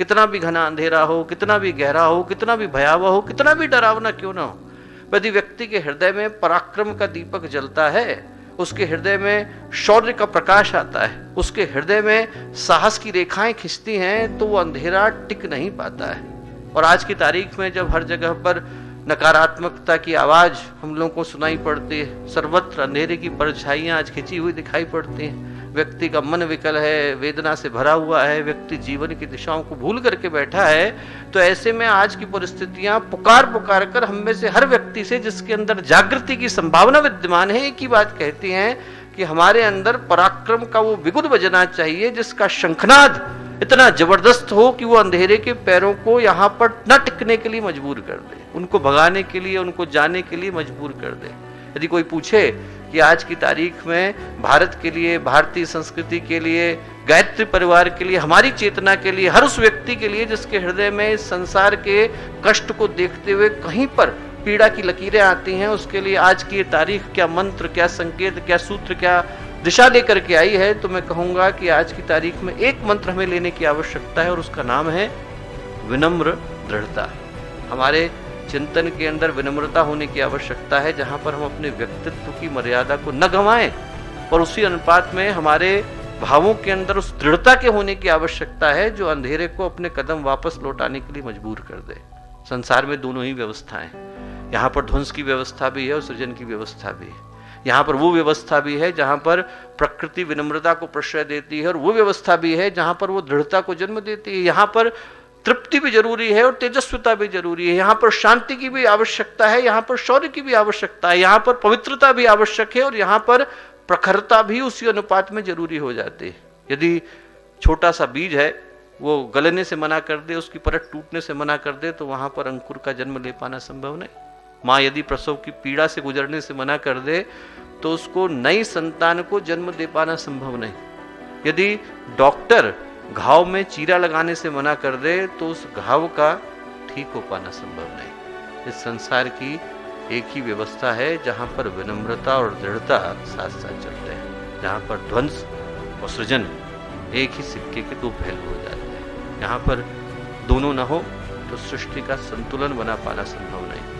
कितना भी घना अंधेरा हो, कितना भी गहरा हो, कितना भी भयावह हो, कितना भी डरावना क्यों ना हो, यदि व्यक्ति के हृदय में पराक्रम का दीपक जलता है, उसके हृदय में शौर्य का प्रकाश आता है, उसके हृदय में साहस की रेखाएं खिंचती हैं, तो वो अंधेरा टिक नहीं पाता है। और आज की तारीख में जब हर जगह पर नकारात्मकता की आवाज हम लोगों को सुनाई पड़ती है, सर्वत्र अंधेरे की परछाइयां आज खिंची हुई दिखाई पड़ती हैं, व्यक्ति का मन विकल है, वेदना से भरा हुआ है, व्यक्ति जीवन की दिशाओं को भूल करके बैठा है, तो ऐसे में आज की परिस्थितियां पुकार पुकार कर हम में से हर व्यक्ति से जिसके अंदर जागृति की संभावना विद्यमान है, एक ही बात कहती हैं कि हमारे अंदर पराक्रम का वो बिगुल बजना चाहिए जिसका शंखनाद इतना जबरदस्त हो कि वो अंधेरे के पैरों को यहाँ पर न टिकने के लिए मजबूर कर दे, उनको भगाने के लिए, उनको जाने के लिए मजबूर कर दे। यदि कोई पूछे कि आज की तारीख में भारत के लिए, भारतीय संस्कृति के लिए, गायत्री परिवार के लिए, हमारी चेतना के लिए, हर उस व्यक्ति के लिए जिसके हृदय में संसार के कष्ट को देखते हुए कहीं पर पीड़ा की लकीरें आती हैं, उसके लिए आज की ये तारीख क्या मंत्र, क्या संकेत, क्या सूत्र, क्या दिशा लेकर के आई है, तो मैं कहूंगा कि आज की तारीख में एक मंत्र हमें लेने की आवश्यकता है और उसका नाम है विनम्र दृढ़ता। हमारे चिंतन के अंदर विनम्रता होने की आवश्यकता है, जहां पर हम अपने व्यक्तित्व की मर्यादा को न गंवाएं और उसी अनुपात में हमारे भावों के अंदर उस दृढ़ता के होने की आवश्यकता है जो अंधेरे को अपने कदम वापस लौटाने के लिए मजबूर कर दे। संसार में दोनों ही व्यवस्थाएं, यहाँ पर ध्वंस की व्यवस्था भी है और सृजन की व्यवस्था भी है। यहाँ पर वो व्यवस्था भी है जहां पर प्रकृति विनम्रता को प्रश्रय देती है और वो व्यवस्था भी है जहां पर वो दृढ़ता को जन्म देती है। यहाँ पर तृप्ति भी जरूरी है और तेजस्विता भी जरूरी है, यहाँ पर शांति की भी आवश्यकता है, यहाँ पर शौर्य की भी आवश्यकता है, यहाँ पर पवित्रता भी आवश्यक है और यहाँ पर प्रखरता भी उसी अनुपात में जरूरी हो जाती है। यदि छोटा सा बीज है वो गलने से मना कर दे, उसकी परत टूटने से मना कर दे, तो वहां पर अंकुर का जन्म ले पाना संभव नहीं। माँ यदि प्रसव की पीड़ा से गुजरने से मना कर दे तो उसको नई संतान को जन्म दे पाना संभव नहीं। यदि डॉक्टर घाव में चीरा लगाने से मना कर दे तो उस घाव का ठीक हो पाना संभव नहीं। इस संसार की एक ही व्यवस्था है जहां पर विनम्रता और दृढ़ता साथ साथ चलते हैं, जहां पर ध्वंस और सृजन एक ही सिक्के के दो पहलू हो जाते हैं। यहाँ पर दोनों न हो तो सृष्टि का संतुलन बना पाना संभव नहीं।